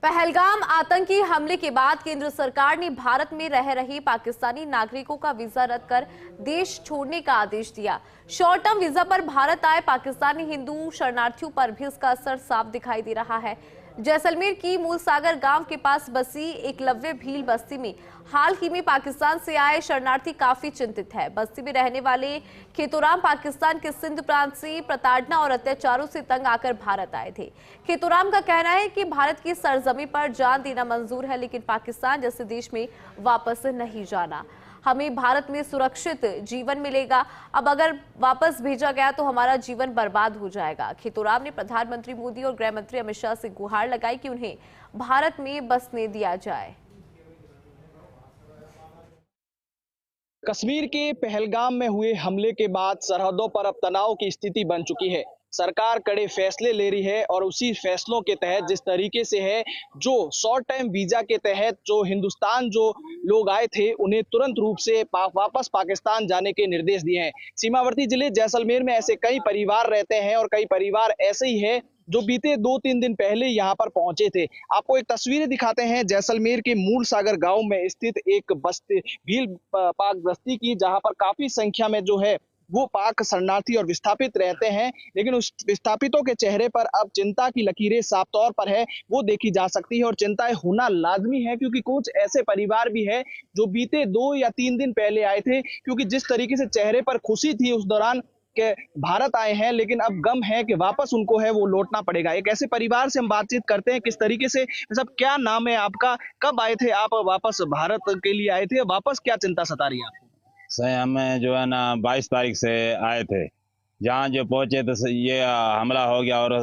पहलगाम आतंकी हमले के बाद केंद्र सरकार ने भारत में रह रहे पाकिस्तानी नागरिकों का वीजा रद्द कर देश छोड़ने का आदेश दिया। शॉर्ट टर्म वीजा पर भारत आए पाकिस्तानी हिंदू शरणार्थियों पर भी इसका असर साफ दिखाई दे रहा है। जैसलमेर की मूलसागर गांव के पास बसी एकलव्य भील बस्ती में हाल ही में पाकिस्तान से आए शरणार्थी काफी चिंतित है। बस्ती में रहने वाले खेतोराम पाकिस्तान के सिंध प्रांत से प्रताड़ना और अत्याचारों से तंग आकर भारत आए थे। खेतोराम का कहना है कि भारत की सरजमी पर जान देना मंजूर है, लेकिन पाकिस्तान जैसे देश में वापस नहीं जाना। हमें भारत में सुरक्षित जीवन मिलेगा, अब अगर वापस भेजा गया तो हमारा जीवन बर्बाद हो जाएगा। खेतोराम ने प्रधानमंत्री मोदी और गृह मंत्री अमित शाह से गुहार लगाई कि उन्हें भारत में बसने दिया जाए। कश्मीर के पहलगाम में हुए हमले के बाद सरहदों पर अब तनाव की स्थिति बन चुकी है। सरकार कड़े फैसले ले रही है और उसी फैसलों के तहत जिस तरीके से है, जो शॉर्ट टाइम वीजा के तहत जो हिंदुस्तान जो लोग आए थे उन्हें तुरंत रूप से वापस पाकिस्तान जाने के निर्देश दिए हैं। सीमावर्ती जिले जैसलमेर में ऐसे कई परिवार रहते हैं और कई परिवार ऐसे ही है जो बीते 2-3 दिन पहले यहाँ पर पहुंचे थे। आपको एक तस्वीरें दिखाते हैं जैसलमेर के मूलसागर गांव में स्थित एक बस्ती भील पाक बस्ती की, जहां पर काफी संख्या में जो है वो पाक शरणार्थी और विस्थापित रहते हैं। लेकिन उस विस्थापितों के चेहरे पर अब चिंता की लकीरें साफ तौर पर है वो देखी जा सकती है और चिंताएं होना लाजमी है, क्योंकि कुछ ऐसे परिवार भी है जो बीते 2 या 3 दिन पहले आए थे, क्योंकि जिस तरीके से चेहरे पर खुशी थी उस दौरान के भारत आए हैं, लेकिन अब गम है कि वापस उनको है वो लौटना पड़ेगा। एक ऐसे परिवार से हम बातचीत करते हैं किस तरीके से। सब क्या नाम है आपका, कब आए थे आप वापस भारत के लिए आए थे, वापस क्या चिंता सता रही है आपको? सही हमें जो है ना 22 तारीख से आए थे। जहाँ जो पहुंचे तो ये हमला हो गया और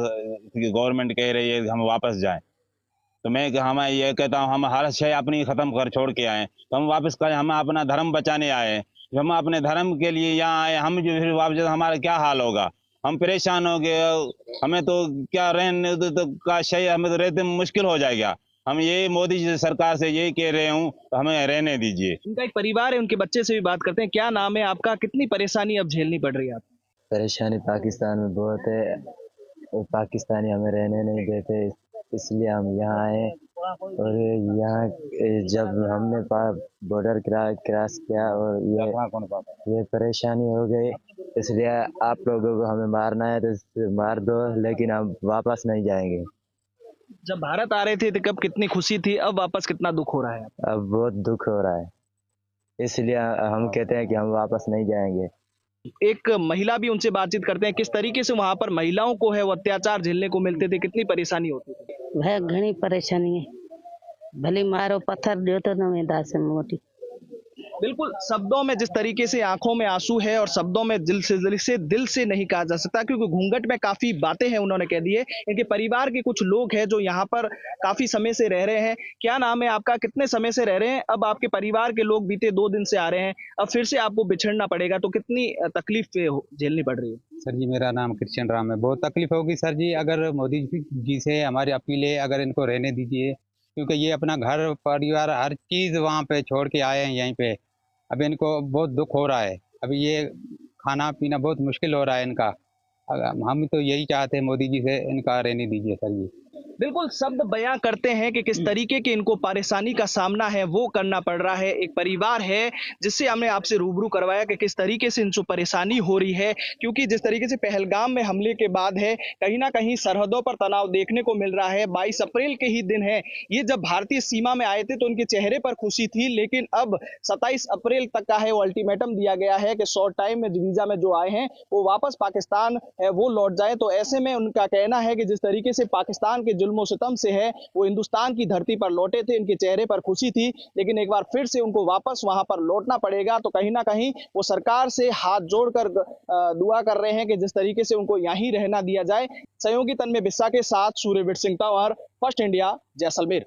गवर्नमेंट कह रही है कि हम वापस जाएं। तो हम ये कहता हूँ हम हर शय अपनी खत्म कर छोड़ के आए, तो हम वापस करें। हम अपना धर्म बचाने आए, हम अपने धर्म के लिए यहाँ आए। हम जो फिर वापस हमारा क्या हाल होगा, हम परेशान हो गए। हमें तो क्या रहने तो का शय हमें तो रहते मुश्किल हो जाएगा। हम ये मोदी जी सरकार से यही कह रहे हूँ, तो हमें रहने दीजिए। उनका एक परिवार है, उनके बच्चे से भी बात करते हैं। क्या नाम है आपका, कितनी परेशानी अब झेलनी पड़ रही है आपको? परेशानी पाकिस्तान में बहुत है और पाकिस्तानी हमें रहने नहीं देते, इसलिए हम यहाँ आए। और यहाँ जब हमने बॉर्डर क्रॉस किया और ये परेशानी हो गई, इसलिए आप लोगों को हमें मारना है तो मार दो, लेकिन हम वापस नहीं जाएंगे। जब भारत आ रहे थे तो कब कितनी खुशी थी, अब वापस कितना दुख हो रहा है? अब बहुत दुख हो रहा है, इसलिए हम कहते हैं कि हम वापस नहीं जाएंगे। एक महिला भी, उनसे बातचीत करते हैं किस तरीके से वहां पर महिलाओं को है वो अत्याचार झेलने को मिलते थे, कितनी परेशानी होती थी? वह घनी परेशानी है, भले मारो पत्थर दो तो न में दास मोटी। बिल्कुल, शब्दों में जिस तरीके से आंखों में आंसू है और शब्दों में दिल से नहीं कहा जा सकता, क्योंकि घूंघट में काफी बातें हैं उन्होंने कह दी है। इनके परिवार के कुछ लोग हैं जो यहाँ पर काफी समय से रह रहे हैं। क्या नाम है आपका, कितने समय से रह रहे हैं? अब आपके परिवार के लोग बीते 2 दिन से आ रहे हैं, अब फिर से आपको बिछड़ना पड़ेगा, तो कितनी तकलीफ झेलनी पड़ रही है? सर जी, मेरा नाम कृष्ण राम है। बहुत तकलीफ होगी सर जी। अगर मोदी जी से हमारी अपील है, अगर इनको रहने दीजिए, क्योंकि ये अपना घर परिवार हर चीज़ वहाँ पे छोड़ के आए हैं यहीं पे। अब इनको बहुत दुख हो रहा है, अभी ये खाना पीना बहुत मुश्किल हो रहा है इनका। हम तो यही चाहते हैं मोदी जी से इनका रहने दीजिए सर जी। बिल्कुल, शब्द बयां करते हैं कि किस तरीके की इनको परेशानी का सामना है वो करना पड़ रहा है। एक परिवार है जिससे हमने आपसे रूबरू करवाया कि किस तरीके से इनको परेशानी हो रही है, क्योंकि जिस तरीके से पहलगाम में हमले के बाद है, कहीं ना कहीं सरहदों पर तनाव देखने को मिल रहा है। 22 अप्रैल के ही दिन है ये, जब भारतीय सीमा में आए थे तो उनके चेहरे पर खुशी थी, लेकिन अब 27 अप्रैल तक का है वो अल्टीमेटम दिया गया है कि शॉर्ट टाइम में वीजा में जो आए हैं वो वापस पाकिस्तान है वो लौट जाए। तो ऐसे में उनका कहना है कि जिस तरीके से पाकिस्तान के जुल्म सितम से है वो हिंदुस्तान की धरती पर लौटे थे, इनके चेहरे पर खुशी थी, लेकिन एक बार फिर से उनको वापस वहां पर लौटना पड़ेगा। तो कहीं ना कहीं वो सरकार से हाथ जोड़कर दुआ कर रहे हैं कि जिस तरीके से उनको यहीं रहना दिया जाए। सहयोगी तन्मय बिस्सा के साथ सूर्यवीर सिंह तंवर, फर्स्ट इंडिया, जैसलमेर।